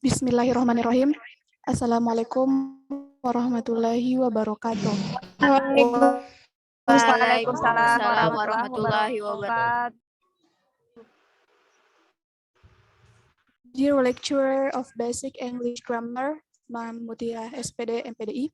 Bismillahirrahmanirrahim. Assalamualaikum warahmatullahi wabarakatuh. Waalaikumsalam Waalaikumsalam warahmatullahi warahmatullahi wabarakatuh. wabarakatuh. Dear lecturer of Basic English Grammar, Mam Mutia SPD MPDI.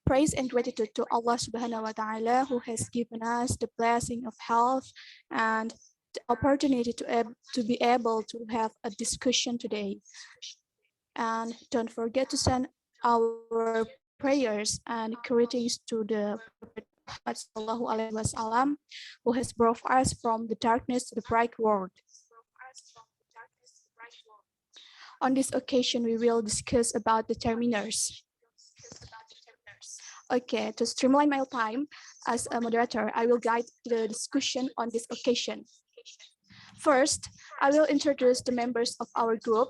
Praise and gratitude to Allah Subhanahu wa Ta'ala who has given us the blessing of health and the opportunity to be able to have a discussion today. And don't forget to send our prayers and greetings to the Prophet Muhammad Sallallahu Alaihi Wasallam, who has brought us from the darkness to the bright world. On this occasion, we will discuss about determiners. Okay, to streamline my time as a moderator, I will guide the discussion on this occasion. First, I will introduce the members of our group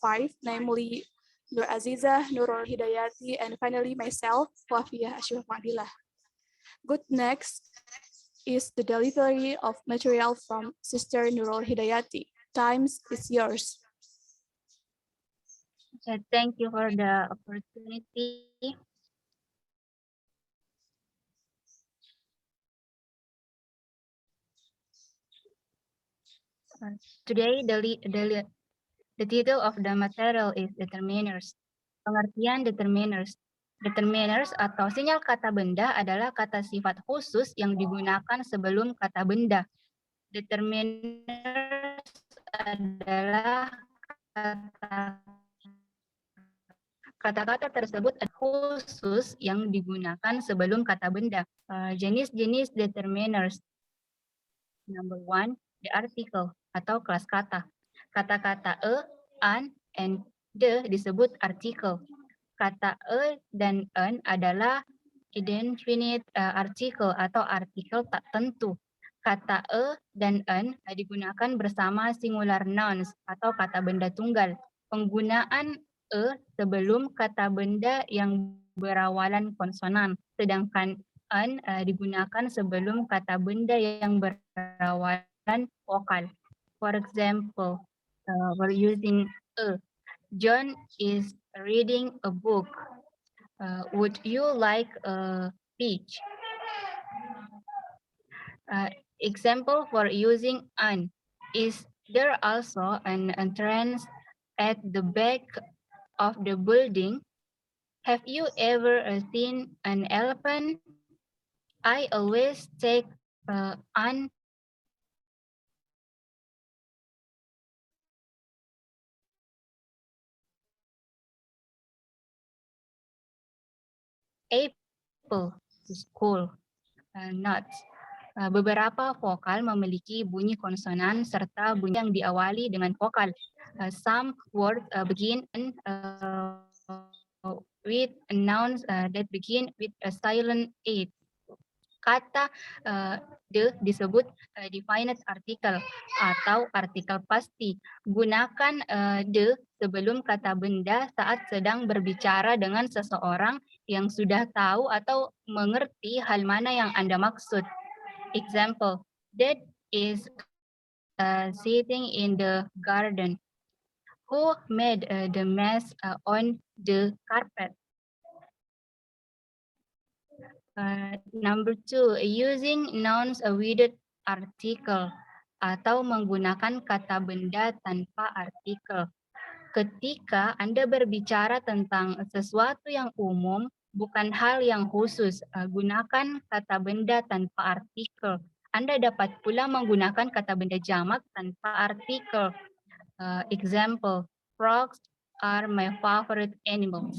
5, namely Nur Aziza, Nurul Hidayati, and finally myself, Wafiyah Ashwaf Madilah. Good next is the delivery of material from Sister Nurul Hidayati. Times is yours. Thank you for the opportunity. Today, the title of the material is determiners. Pengertian determiners. Determiners atau sinyal kata benda adalah kata sifat khusus yang digunakan sebelum kata benda. Determiners adalah kata-kata tersebut khusus yang digunakan sebelum kata benda. Jenis-jenis determiners. Number 1, the article atau kelas kata. Kata-kata an, and the disebut artikel. Kata dan an adalah indefinite article atau artikel tak tentu. Kata dan an digunakan bersama singular nouns atau kata benda tunggal. Penggunaan sebelum kata benda yang berawalan konsonan, sedangkan an digunakan sebelum kata benda yang berawalan vokal. For example, we're using John is reading a book. Would you like a peach? Example for using an is there also an entrance at the back of the building? Have you ever seen an elephant? I always take an apple to school. Nuts. Beberapa vokal memiliki bunyi konsonan serta bunyi yang diawali dengan vokal. Some words begin with nouns that begin with a silent a. Kata the disebut definite article atau artikel pasti. Gunakan the sebelum kata benda saat sedang berbicara dengan seseorang yang sudah tahu atau mengerti hal mana yang Anda maksud. Example, Dad is sitting in the garden. Who made the mess on the carpet? Number 2, using nouns with article atau menggunakan kata benda tanpa artikel. Ketika Anda berbicara tentang sesuatu yang umum, bukan hal yang khusus, gunakan kata benda tanpa artikel. Anda dapat pula menggunakan kata benda jamak tanpa artikel. Example, frogs are my favorite animals.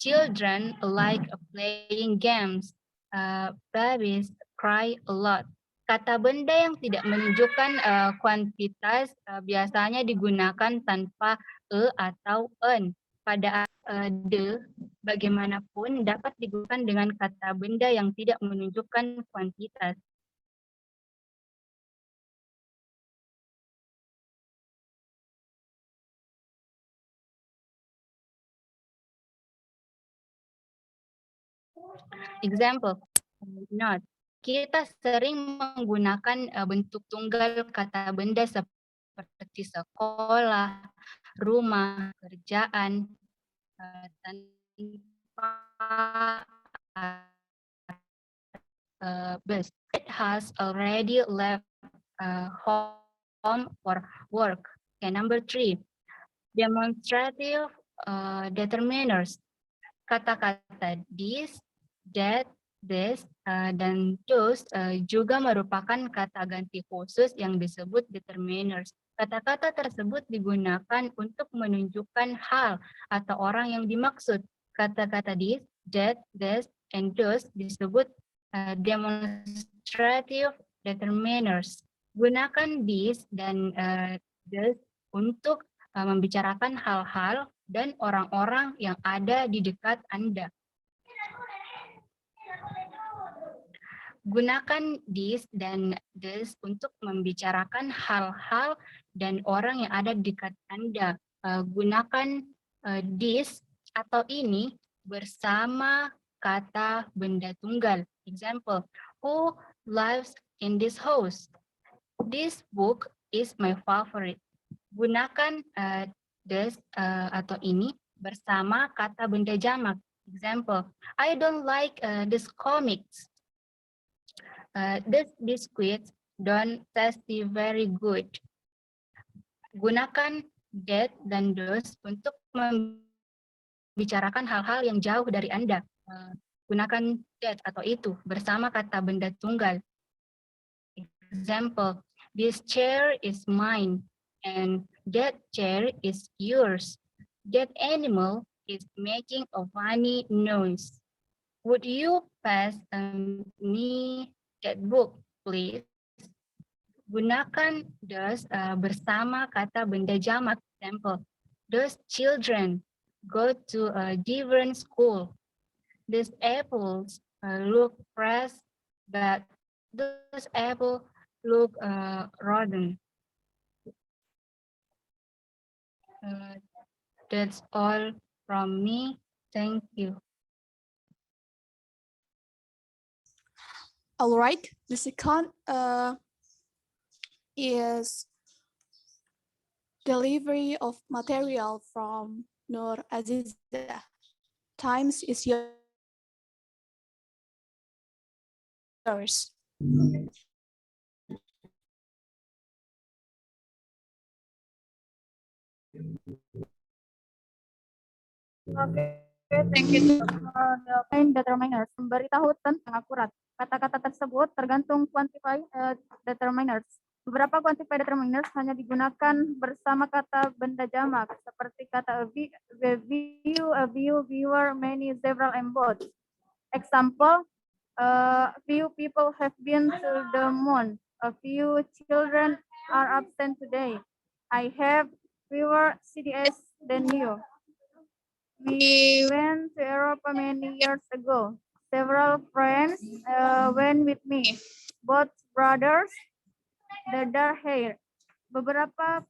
Children like playing games. Babies cry a lot. Kata benda yang tidak menunjukkan kuantitas biasanya digunakan tanpa atau an. Pada the, bagaimanapun dapat digunakan dengan kata benda yang tidak menunjukkan kuantitas. Example, not. Kita sering menggunakan bentuk tunggal kata benda seperti sekolah, rumah, kerjaan, tanpa bus. It has already left home for work. Okay, number 3, demonstrative determiners. Kata-kata this, that, this, dan those juga merupakan kata ganti khusus yang disebut determiners. Kata-kata tersebut digunakan untuk menunjukkan hal atau orang yang dimaksud. Kata-kata this, that, this, and those disebut demonstrative determiners. Gunakan this dan this untuk membicarakan hal-hal dan orang-orang yang ada di dekat Anda. Gunakan this dan this untuk membicarakan hal-hal dan orang yang ada di dekat Anda. Gunakan this atau ini bersama kata benda tunggal. Example, who lives in this house? This book is my favorite. Gunakan this atau ini bersama kata benda jamak. Example, I don't like this comics. This biscuits don't taste very good. Gunakan that dan those untuk membicarakan hal-hal yang jauh dari Anda. Gunakan that atau itu bersama kata benda tunggal. Example, this chair is mine and that chair is yours. That animal is making a funny noise. Would you pass me that book, please? Gunakan those bersama kata benda jamak. Example, those children go to a different school. These apples look fresh, but those apples look rotten. That's all from me. Thank you. All right, the second is delivery of material from Nur Azizah. Times is yours. Oke, thank you. Determiners, memberitahu tentang akurat. Kata-kata tersebut tergantung quantify determiners. Beberapa quantify determiners hanya digunakan bersama kata benda jamak, seperti kata a view, viewer, many, several, and both. Example, few people have been to the moon. A few children are absent today. I have fewer CDs than you. We went to Europe many years ago. Several friends went with me. Both brothers, the dark hair. Beberapa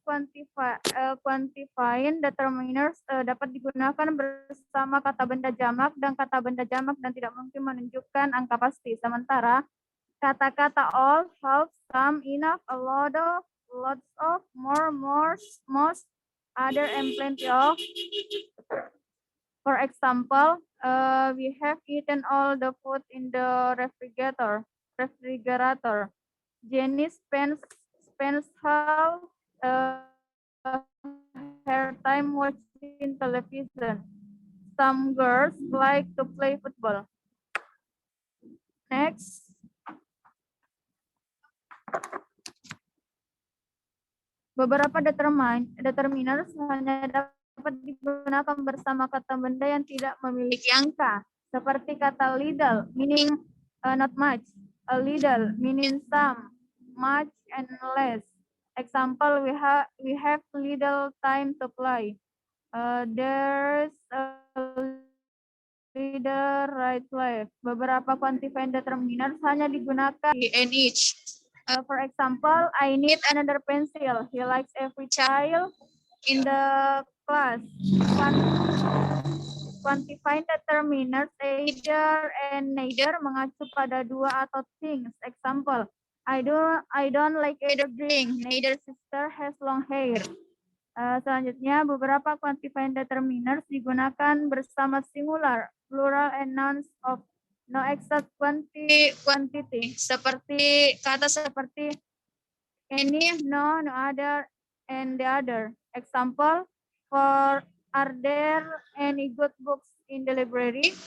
quantifying determiners dapat digunakan bersama kata benda jamak dan kata benda jamak dan tidak mungkin menunjukkan angka pasti. Sementara kata-kata all, half, some, enough, a lot of, lots of, more, most, other, and plenty of. For example, we have eaten all the food in the refrigerator. Jenny spends half her time watching television. Some girls like to play football. Next. Beberapa determiners hanya dapat digunakan bersama kata benda yang tidak memiliki angka, seperti kata little, meaning not much, a little, meaning some, much, and less. Example, we have little time to play. There's a little right left. Beberapa quantifying determiners hanya digunakan and each. For example, I need another pencil. He likes every child in the class. Quantifying determiners either and neither mengacu pada dua atau things. Example, I don't like either drink. Neither sister has long hair. Selanjutnya, beberapa quantifying determiners digunakan bersama singular, plural, and nouns of no exact quantity. Seperti kata seperti any, no, no other, and the other. Example, are there any good books in the library?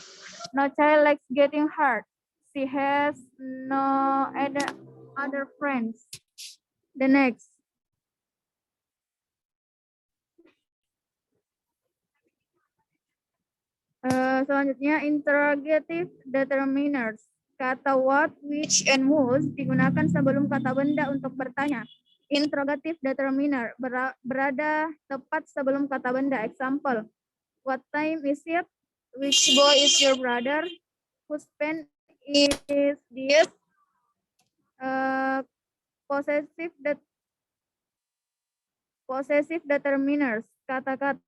No child likes getting hurt. She has no other friends. The next. Selanjutnya, interrogative determiners. Kata what, which, and whose digunakan sebelum kata benda untuk bertanya. Interrogative determiner berada tepat sebelum kata benda. Example, what time is it? Which boy is your brother? Whose pen is this? Possessive determiners. Kata-kata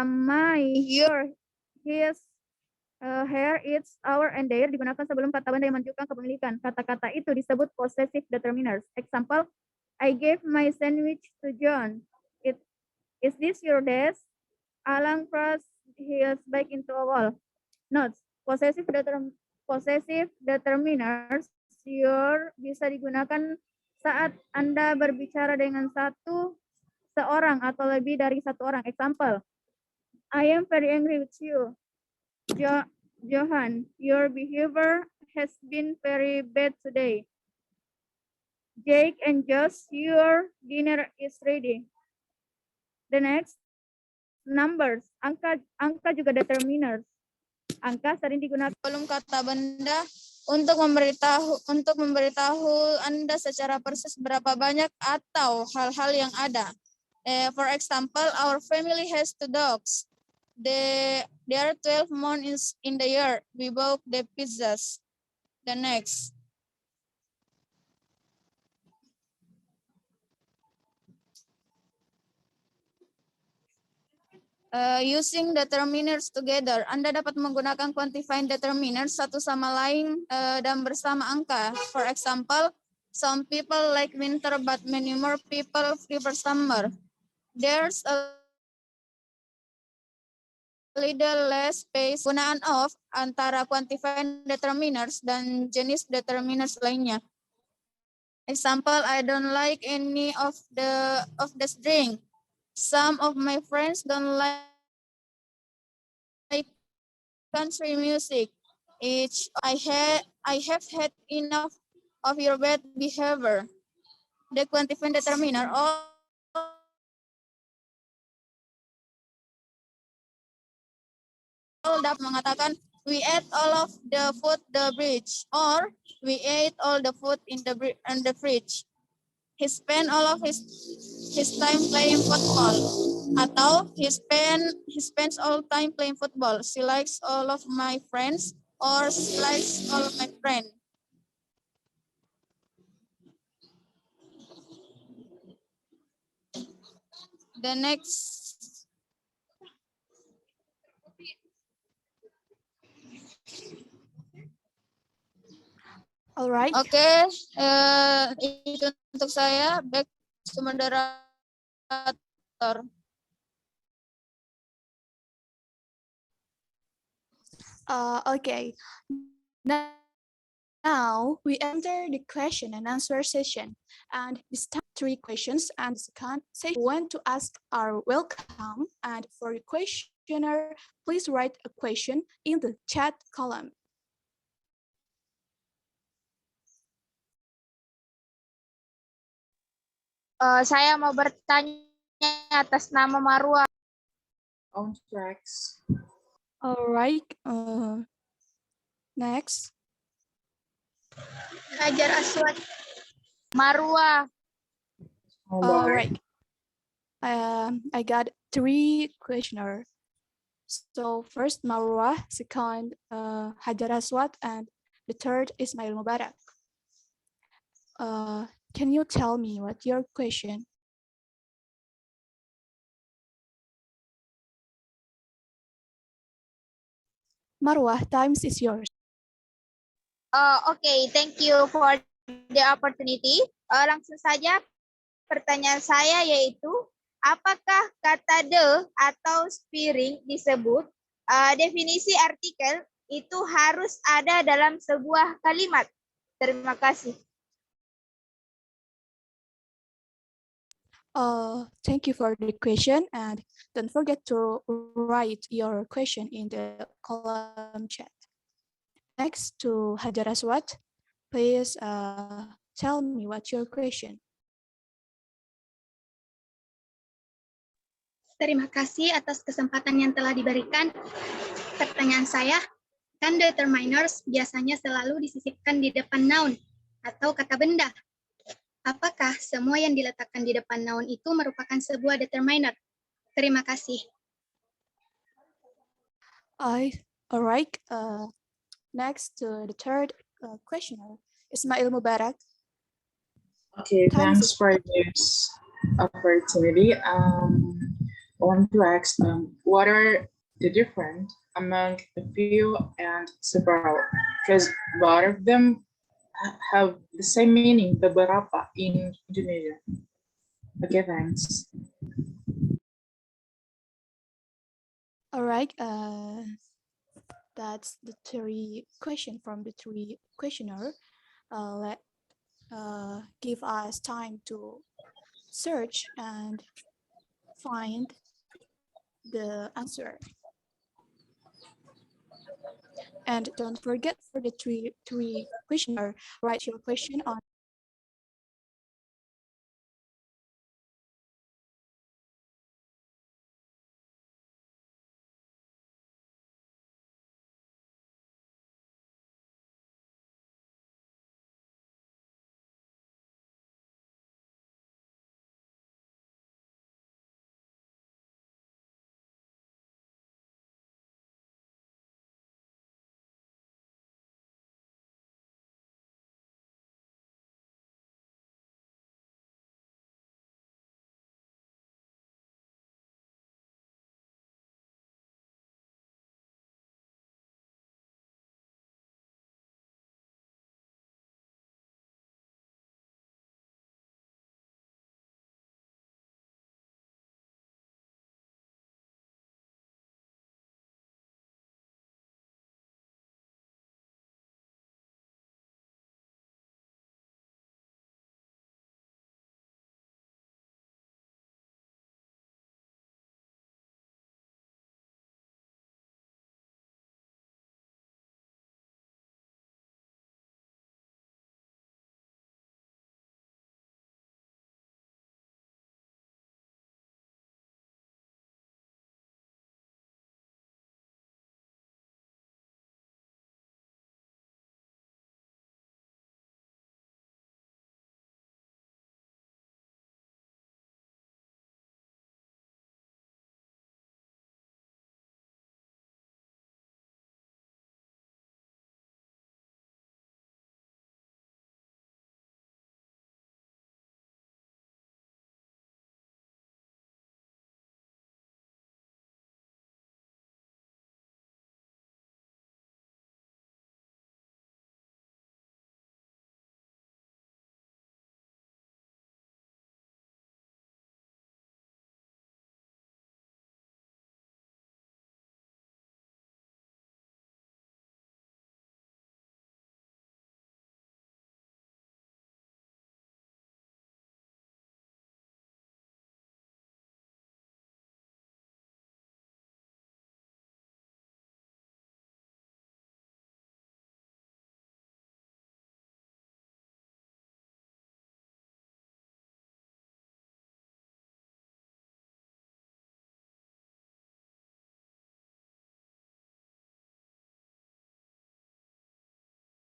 my, your, his, her, its, our, and their digunakan sebelum kata benda yang menunjukkan kepemilikan. Kata-kata itu disebut possessive determiners. Example, I gave my sandwich to John. Is this your desk? Alan crashed his bike into a wall. Notes, possessive determiners your bisa digunakan saat Anda berbicara dengan seorang atau lebih dari satu orang. Example, I am very angry with you. Johan, your behavior has been very bad today. Jake and Josh, your dinner is ready. The next, numbers. Angka juga determiners. Angka sering digunakan sebelum kata benda untuk memberitahu Anda secara persis berapa banyak atau hal-hal yang ada. For example, our family has 2 dogs. There are 12 months in the year. We bought the pizzas. The next. Using determiners together. Anda dapat menggunakan quantifying determiners satu sama lain dan bersama angka. For example, some people like winter but many more people prefer summer. There's a little less space. Gunaan of antara quantifying determiners dan jenis determiners lainnya. Example, I don't like any of the drink. Some of my friends don't like country music. I have had enough of your bad behavior. The quantifying determiner dapat mengatakan we ate all of the food the bridge, or we ate all the food in the fridge. He spent all of his time playing football. Atau he spends all time playing football. She likes all of my friends, or she likes all of my friends. The next. Alright. Oke, itu untuk saya. Back to moderator. Okay. Now we enter the question and answer session. And this time 3 questions and the second session want to ask are welcome. And for the questioner, please write a question in the chat column. Saya mau bertanya atas nama Marwa. On tracks. Alright. Next. Hajar Aswad. Marwa. Alright. I got 3 questioners. So first Marwa, second Hajar Aswad, and the third Ismail Mubarak. Can you tell me what your question? Marwa, time is yours. Okay, thank you for the opportunity. Langsung saja pertanyaan saya yaitu, apakah kata the atau spiring disebut definisi artikel itu harus ada dalam sebuah kalimat? Terima kasih. Thank you for the question, and don't forget to write your question in the column chat. Next to Hajar Aswad, please tell me what's your question. Terima kasih atas kesempatan yang telah diberikan. Pertanyaan saya, kan determiners biasanya selalu disisipkan di depan noun atau kata benda. Apakah semua yang diletakkan di depan noun itu merupakan sebuah determiner? Terima kasih. All right. Next to the third questioner, Ismail Mubarak. Okay, Time thanks is- for this opportunity. I want to ask what are the difference among the few and several? Because both of them have the same meaning, beberapa in Indonesia. Okay, thanks. All right. That's the three question from the three questioner. Let give us time to search and find the answer. And don't forget for the three questioner, write your question on